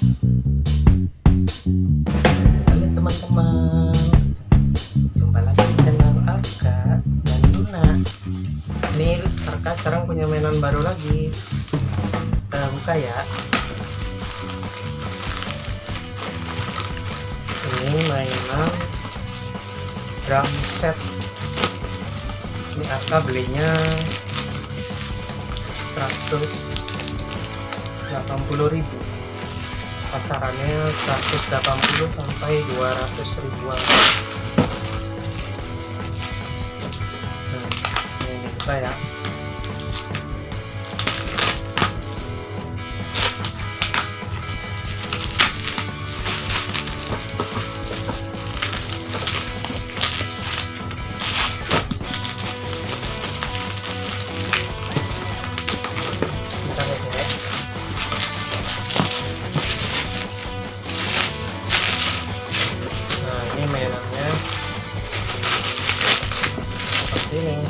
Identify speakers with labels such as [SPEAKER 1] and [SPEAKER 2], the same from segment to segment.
[SPEAKER 1] Halo teman-teman, jumpa lagi di channel Arka dan Luna. Ini Arka sekarang punya mainan baru lagi. Kita buka ya. Ini mainan drum set. Ini Arka belinya 180.000, pasarannya 180 sampai 200 ribuan. Nah, ini kita ya. Kita lihat ya. Nah, ini mainannya seperti ini.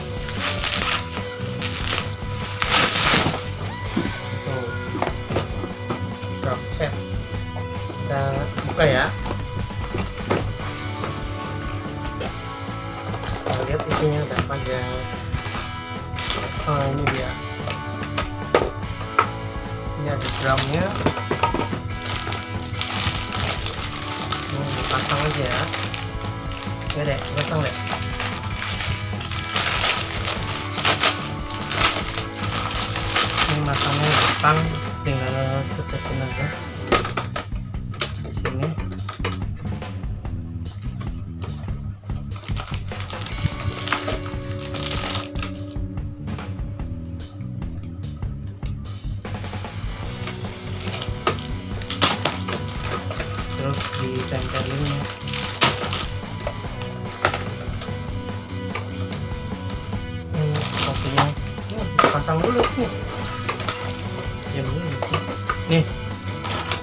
[SPEAKER 1] Tuh, drum set. Kita buka ya. Kita lihat isinya ada apa aja. Oh, ini dia. Ini ada drumnya. Pasang aja ya. Ya deh, pasang deh. Ini masangnya gampang, tinggal cetekin aja di sini. Terus ditempelin ya. Kopinya pasang dulu nih. Ya begini. Nih,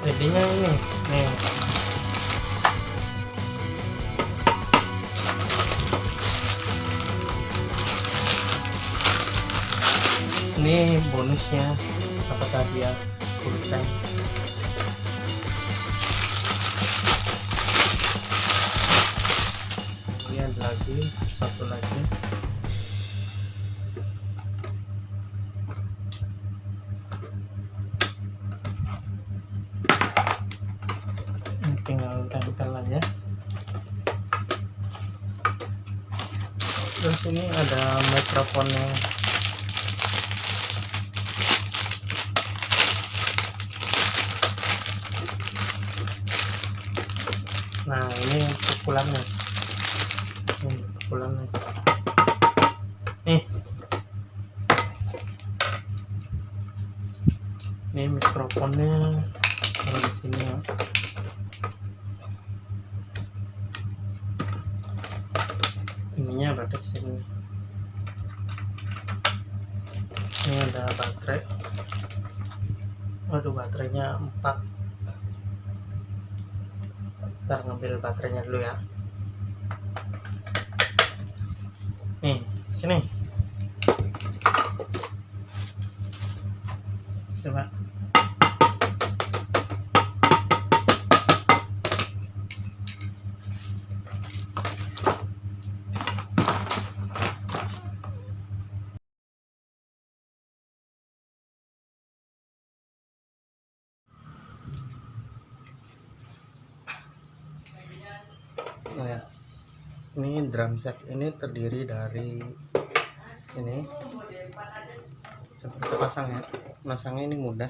[SPEAKER 1] jadinya ini. Nih. Ini bonusnya dapat hadiah pulpen. Ini ada lagi satu lagi. Ini tinggal tempel aja. Terus ini ada mikrofonnya. Nah, ini pukulannya. Pukulannya. Nih. Ini mikrofonnya ada di sini ya. Ininya ada di sini. Ini ada baterai. Waduh, baterainya 4. Ntar ngambil baterainya dulu ya. Nih, sini. Coba. Oh ya, ini drum set ini terdiri dari ini. Seperti pasang ya. Masangnya ini mudah,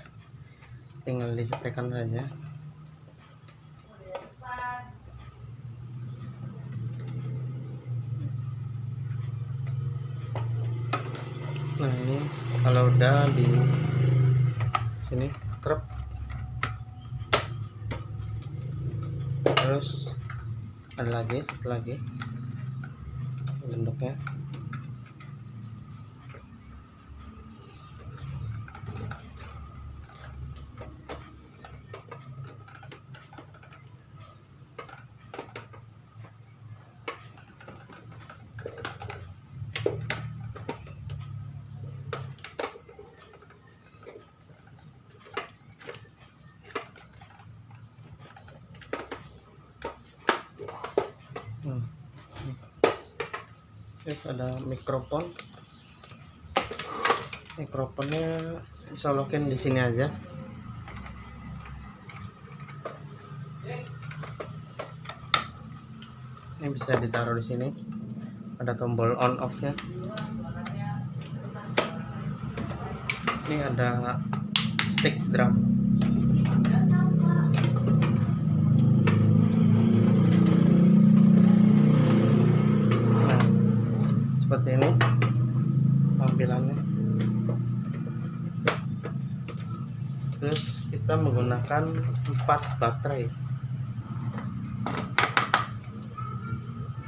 [SPEAKER 1] tinggal disetekan saja. Nah, ini kalau udah di sini trep, terus ada lagi, satu lagi bentuknya. Terus ada mikrofonnya bisa lokin di sini aja. Ini bisa ditaruh di sini, ada tombol on off nya. Ini ada stick drum. Nah, seperti ini tampilannya. Terus kita menggunakan 4 baterai.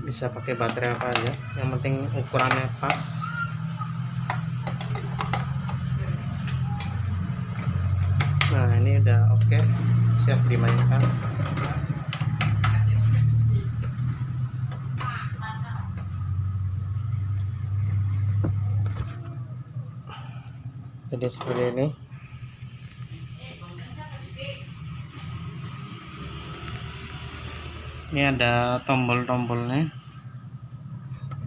[SPEAKER 1] Bisa pakai baterai apa aja, yang penting ukurannya pas. Nah, ini udah oke, siap dimainkan. Jadi seperti ini. Ini ada tombol-tombolnya,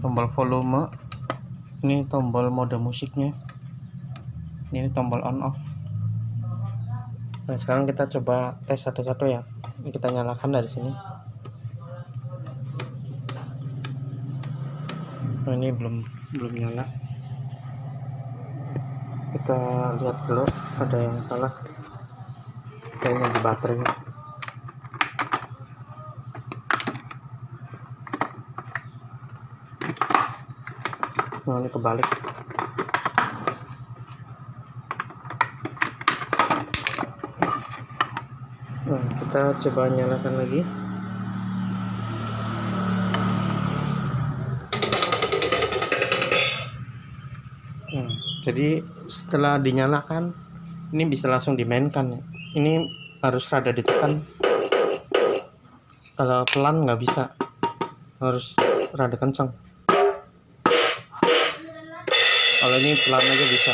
[SPEAKER 1] tombol volume, ini tombol mode musiknya, ini tombol on off. Nah, sekarang kita coba tes satu-satu ya. Ini kita nyalakan dari sini. Nah, ini belum nyala. Kita lihat dulu, ada yang salah kayaknya di baterai. Nah, ini kebalik. Nah, kita coba nyalakan lagi. Nah, jadi setelah dinyalakan, ini bisa langsung dimainkan. Ini harus rada ditekan. Kalau pelan nggak bisa, harus rada kencang. Kalau ini pelan aja bisa.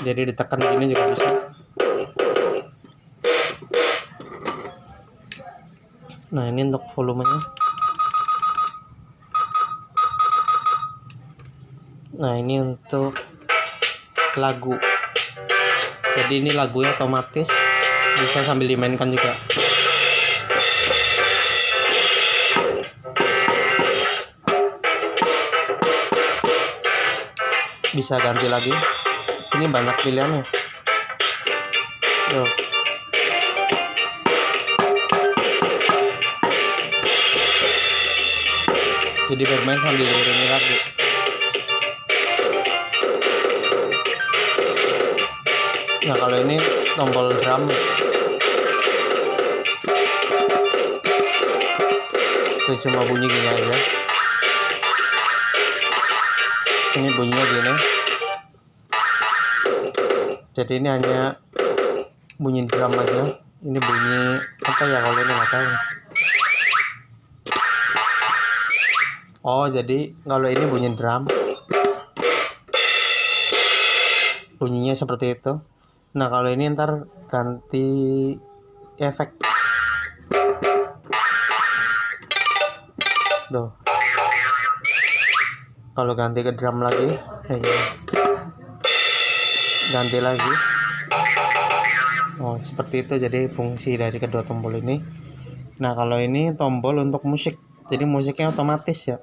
[SPEAKER 1] Jadi ditekan gini juga bisa. Nah, ini untuk volumenya. Nah, ini untuk lagu. Jadi ini lagunya otomatis, bisa sambil dimainkan juga. Bisa ganti lagi. Sini banyak pilihannya. Tuh. Jadi bermain sambil diiringi lagu. Nah, kalau ini tombol drum. Itu cuma bunyi gini aja. Ini bunyinya gini. Jadi ini hanya bunyi drum aja. Ini bunyi apa ya kalau ini nggak tahu. Oh, jadi kalau ini bunyi drum, bunyinya seperti itu. Nah, kalau ini ntar ganti efek. Duh. Kalau ganti ke drum lagi, ganti lagi. Oh, seperti itu jadi fungsi dari kedua tombol ini. Nah, kalau ini tombol untuk musik, jadi musiknya otomatis ya.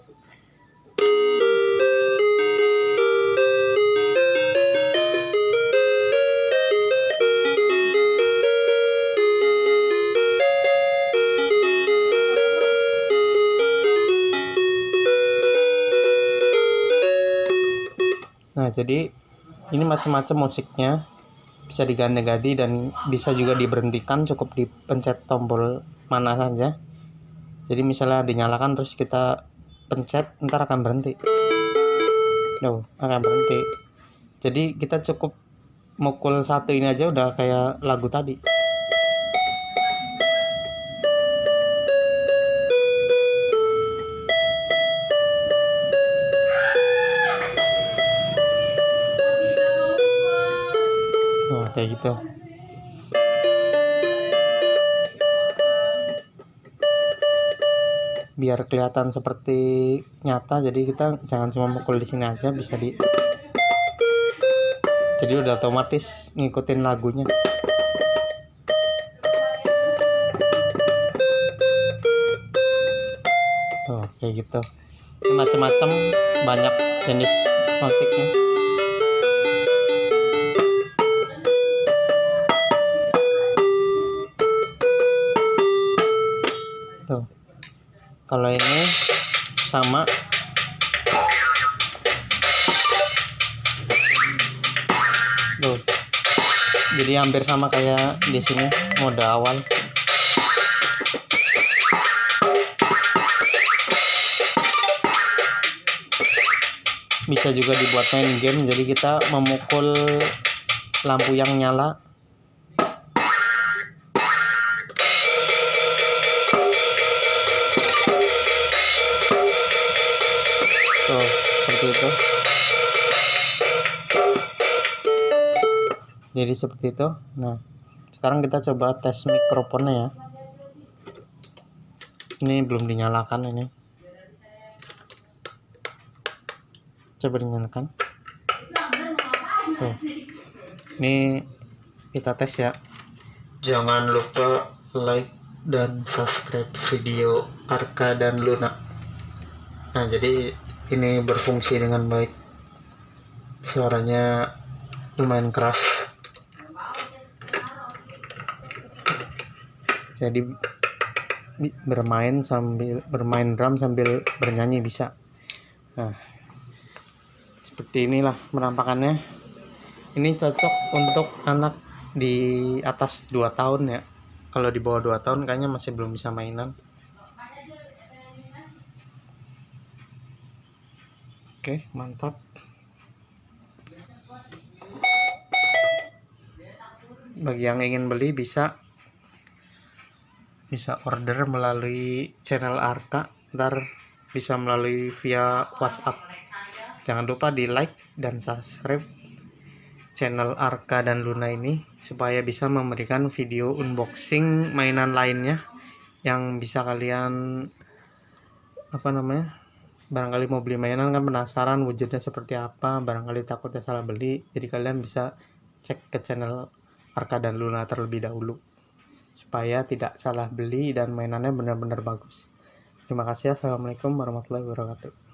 [SPEAKER 1] Nah, jadi ini macam-macam musiknya, bisa diganti-ganti dan bisa juga diberhentikan, cukup dipencet tombol mana saja. Jadi misalnya dinyalakan terus kita pencet, ntar akan berhenti. Akan berhenti. Jadi kita cukup mukul satu ini aja udah kayak lagu tadi. Nah, kayak gitu. biar kelihatan seperti nyata, jadi kita jangan cuma mukul di sini aja, bisa jadi udah otomatis ngikutin lagunya. Oh, kayak gitu. Macam-macam, banyak jenis musiknya. Tuh. Kalau ini sama. Tuh. Jadi hampir sama kayak di sini mode awal. Bisa juga dibuat main game, jadi kita memukul lampu yang nyala. Tuh, seperti itu. Jadi seperti itu. Nah, sekarang kita coba tes mikrofonnya ya. Ini belum dinyalakan ini. Coba dinyalakan. Tuh. Ini kita tes ya. Jangan lupa like dan subscribe video Arka dan Luna. Nah, jadi ini berfungsi dengan baik. Suaranya lumayan keras. Jadi bermain drum sambil bernyanyi bisa. Nah, seperti inilah penampakannya. Ini cocok untuk anak di atas 2 tahun ya. Kalau di bawah 2 tahun kayaknya masih belum bisa mainan. Oke, mantap. Bagi yang ingin beli bisa order melalui channel Arka, ntar bisa melalui via WhatsApp. Jangan lupa di like dan subscribe channel Arka dan Luna ini supaya bisa memberikan video unboxing mainan lainnya yang bisa kalian barangkali mau beli mainan kan penasaran wujudnya seperti apa, barangkali takutnya salah beli, jadi kalian bisa cek ke channel Arka dan Luna terlebih dahulu supaya tidak salah beli dan mainannya benar-benar bagus. Terima kasih. Assalamualaikum warahmatullahi wabarakatuh.